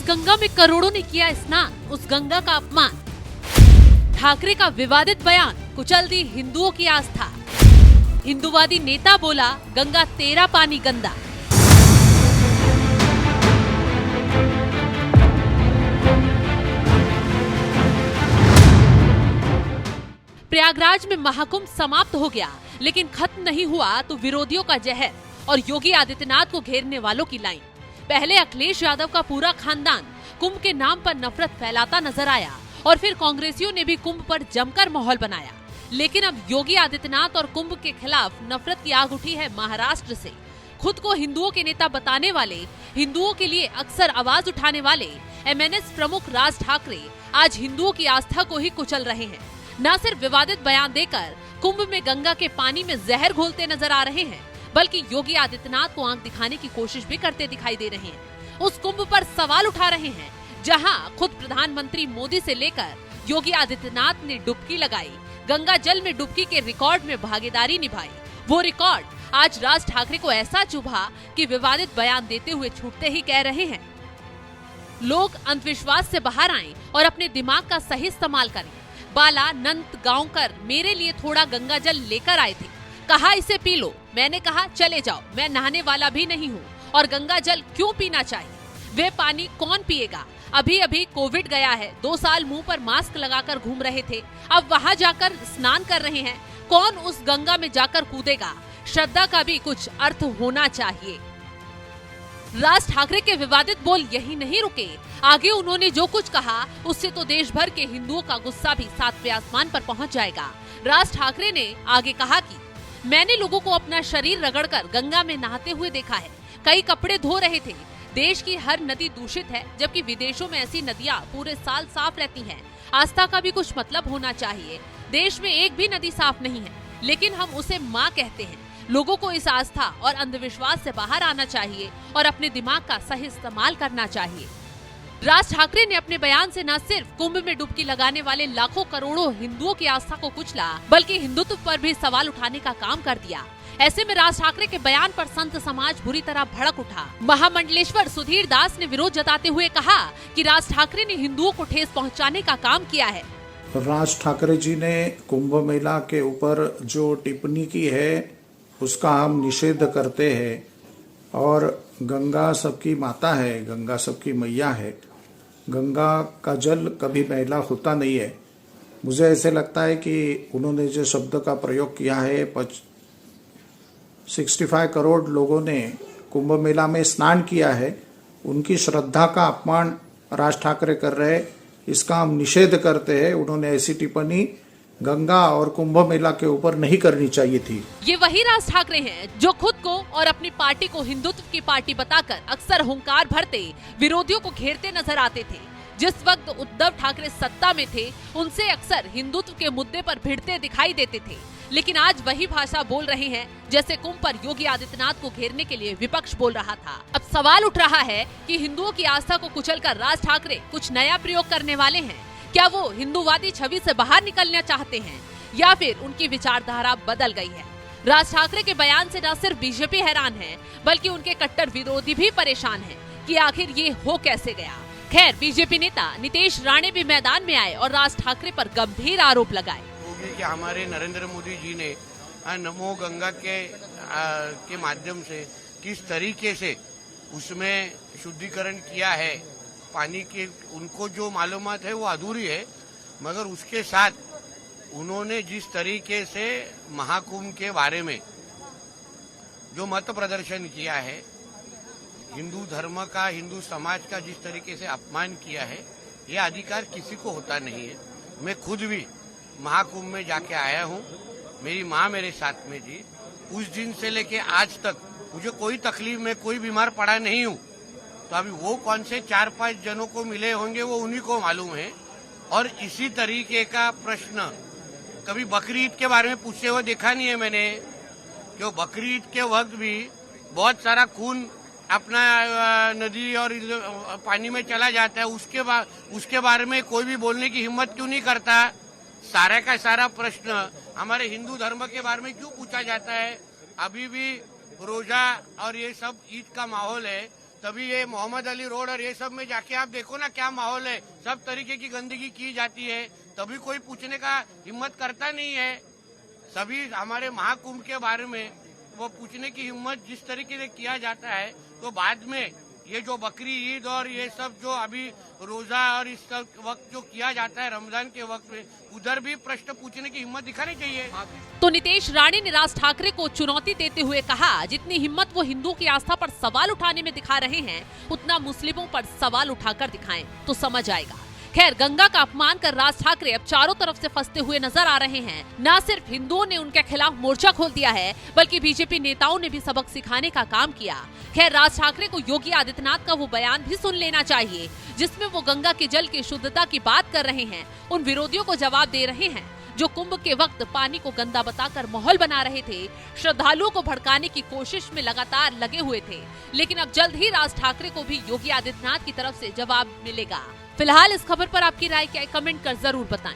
जिस गंगा में करोड़ों ने किया स्नान, उस गंगा का अपमान। ठाकरे का विवादित बयान कुचल दी हिंदुओं की आस्था। हिंदूवादी नेता बोला, गंगा तेरा पानी गंदा। प्रयागराज में महाकुंभ समाप्त हो गया, लेकिन खत्म नहीं हुआ तो विरोधियों का जहर और योगी आदित्यनाथ को घेरने वालों की लाइन। पहले अखिलेश यादव का पूरा खानदान कुंभ के नाम पर नफरत फैलाता नजर आया और फिर कांग्रेसियों ने भी कुंभ पर जमकर माहौल बनाया। लेकिन अब योगी आदित्यनाथ और कुंभ के खिलाफ नफरत की आग उठी है महाराष्ट्र से। खुद को हिंदुओं के नेता बताने वाले, हिंदुओं के लिए अक्सर आवाज उठाने वाले एमएनएस प्रमुख राज ठाकरे आज हिंदुओं की आस्था को ही कुचल रहे हैं। न सिर्फ विवादित बयान देकर कुंभ में गंगा के पानी में जहर घोलते नजर आ रहे हैं, बल्कि योगी आदित्यनाथ को आंख दिखाने की कोशिश भी करते दिखाई दे रहे हैं। उस कुंभ पर सवाल उठा रहे हैं जहां खुद प्रधानमंत्री मोदी से लेकर योगी आदित्यनाथ ने डुबकी लगाई, गंगा जल में डुबकी के रिकॉर्ड में भागीदारी निभाई। वो रिकॉर्ड आज राज ठाकरे को ऐसा चुभा कि विवादित बयान देते हुए छूटते ही कह रहे हैं, लोग अंधविश्वास से बाहर आएं और अपने दिमाग का सही इस्तेमाल करें। बाला नंद गांवकर मेरे लिए थोड़ा गंगा जल लेकर आए थे, कहा इसे पी लो। मैंने कहा चले जाओ, मैं नहाने वाला भी नहीं हूँ और गंगा जल क्यों पीना चाहिए, वे पानी कौन पिएगा। अभी अभी कोविड गया है, 2 साल मुंह पर मास्क लगाकर घूम रहे थे, अब वहाँ जाकर स्नान कर रहे हैं। कौन उस गंगा में जाकर कूदेगा। श्रद्धा का भी कुछ अर्थ होना चाहिए। राज ठाकरे के विवादित बोल यही नहीं रुके, आगे उन्होंने जो कुछ कहा उससे तो देश भर के हिंदुओं का गुस्सा भी 7वें आसमान पर पहुंच जाएगा। राज ठाकरे ने आगे कहा कि मैंने लोगों को अपना शरीर रगड़कर गंगा में नहाते हुए देखा है, कई कपड़े धो रहे थे। देश की हर नदी दूषित है, जबकि विदेशों में ऐसी नदियां पूरे साल साफ रहती हैं। आस्था का भी कुछ मतलब होना चाहिए। देश में एक भी नदी साफ नहीं है, लेकिन हम उसे माँ कहते हैं। लोगों को इस आस्था और अंधविश्वास से बाहर आना चाहिए और अपने दिमाग का सही इस्तेमाल करना चाहिए। राज ठाकरे ने अपने बयान से न सिर्फ कुंभ में डुबकी लगाने वाले लाखों करोड़ों हिंदुओं की आस्था को कुचला, बल्कि हिंदुत्व पर भी सवाल उठाने का काम कर दिया। ऐसे में राज ठाकरे के बयान पर संत समाज बुरी तरह भड़क उठा। महामंडलेश्वर सुधीर दास ने विरोध जताते हुए कहा कि राज ठाकरे ने हिंदुओं को ठेस पहुंचाने का काम किया है। राज ठाकरे जी ने कुंभ मेला के ऊपर जो टिप्पणी की है उसका हम निषेध करते हैं। और गंगा सबकी माता है, गंगा सबकी मैया है। गंगा का जल कभी मैला होता नहीं है। मुझे ऐसे लगता है कि उन्होंने जो शब्द का प्रयोग किया है, 65 करोड़ लोगों ने कुंभ मेला में स्नान किया है, उनकी श्रद्धा का अपमान राज ठाकरे कर रहे हैं, इसका हम निषेध करते हैं। उन्होंने ऐसी टिप्पणी गंगा और कुंभ मेला के ऊपर नहीं करनी चाहिए थी। ये वही राज ठाकरे हैं जो खुद को और अपनी पार्टी को हिंदुत्व की पार्टी बताकर अक्सर हुंकार भरते विरोधियों को घेरते नजर आते थे। जिस वक्त उद्धव ठाकरे सत्ता में थे, उनसे अक्सर हिंदुत्व के मुद्दे पर भिड़ते दिखाई देते थे, लेकिन आज वही भाषा बोल रहे हैं जैसे कुंभ पर योगी आदित्यनाथ को घेरने के लिए विपक्ष बोल रहा था। अब सवाल उठ रहा है कि हिंदुओं की आस्था को कुचलकर राज ठाकरे कुछ नया प्रयोग करने वाले हैं। क्या वो हिंदूवादी छवि से बाहर निकलना चाहते हैं या फिर उनकी विचारधारा बदल गई है। राज ठाकरे के बयान से न सिर्फ बीजेपी हैरान है, बल्कि उनके कट्टर विरोधी भी परेशान है कि आखिर ये हो कैसे गया। खैर, बीजेपी नेता नितेश राणे भी मैदान में आए और राज ठाकरे पर गंभीर आरोप लगाए कि हमारे नरेंद्र मोदी जी ने नमो गंगा के माध्यम से किस तरीके से उसमें शुद्धिकरण किया है पानी की, उनको जो मालूमात है वो अधूरी है, मगर उसके साथ उन्होंने जिस तरीके से महाकुंभ के बारे में जो मत प्रदर्शन किया है, हिंदू धर्म का, हिंदू समाज का जिस तरीके से अपमान किया है, ये अधिकार किसी को होता नहीं है। मैं खुद भी महाकुंभ में जाके आया हूँ, मेरी माँ मेरे साथ में थी। उस दिन से लेके आज तक मुझे कोई तकलीफ में कोई बीमार पड़ा नहीं हूँ। तो अभी वो कौन से 4-5 जनों को मिले होंगे वो उन्हीं को मालूम है। और इसी तरीके का प्रश्न कभी बकरी ईद के बारे में पूछते हुए देखा नहीं है मैंने, कि बकरी ईद के वक्त भी बहुत सारा खून अपना नदी और पानी में चला जाता है, उसके बारे में कोई भी बोलने की हिम्मत क्यों नहीं करता। सारा का सारा प्रश्न हमारे हिंदू धर्म के बारे में क्यों पूछा जाता है। अभी भी रोजा और ये सब ईद का माहौल है, तभी ये मोहम्मद अली रोड और ये सब में जाके आप देखो ना क्या माहौल है, सब तरीके की गंदगी की जाती है, तभी कोई पूछने का हिम्मत करता नहीं है। सभी हमारे महाकुंभ के बारे में वो पूछने की हिम्मत जिस तरीके से किया जाता है, तो बाद में ये जो बकरी ईद और ये सब जो अभी रोजा और इस सब वक्त जो किया जाता है रमजान के वक्त में, उधर भी प्रश्न पूछने की हिम्मत दिखानी चाहिए। तो नितेश राणे ने राज ठाकरे को चुनौती देते हुए कहा, जितनी हिम्मत वो हिंदुओं की आस्था पर सवाल उठाने में दिखा रहे हैं, उतना मुस्लिमों पर सवाल उठाकर दिखाएं तो समझ आएगा। खैर, गंगा का अपमान कर राज ठाकरे अब चारों तरफ से फंसते हुए नजर आ रहे हैं। न सिर्फ हिंदुओं ने उनके खिलाफ मोर्चा खोल दिया है, बल्कि बीजेपी नेताओं ने भी सबक सिखाने का काम किया। खैर, राज ठाकरे को योगी आदित्यनाथ का वो बयान भी सुन लेना चाहिए, जिसमें वो गंगा के जल की शुद्धता की बात कर रहे हैं। उन विरोधियों को जवाब दे रहे हैं जो कुंभ के वक्त पानी को गंदा बताकर माहौल बना रहे थे, श्रद्धालुओं को भड़काने की कोशिश में लगातार लगे हुए थे। लेकिन अब जल्द ही राज ठाकरे को भी योगी आदित्यनाथ की तरफ से जवाब मिलेगा। फिलहाल इस खबर पर आपकी राय क्या है, कमेंट कर जरूर बताएं।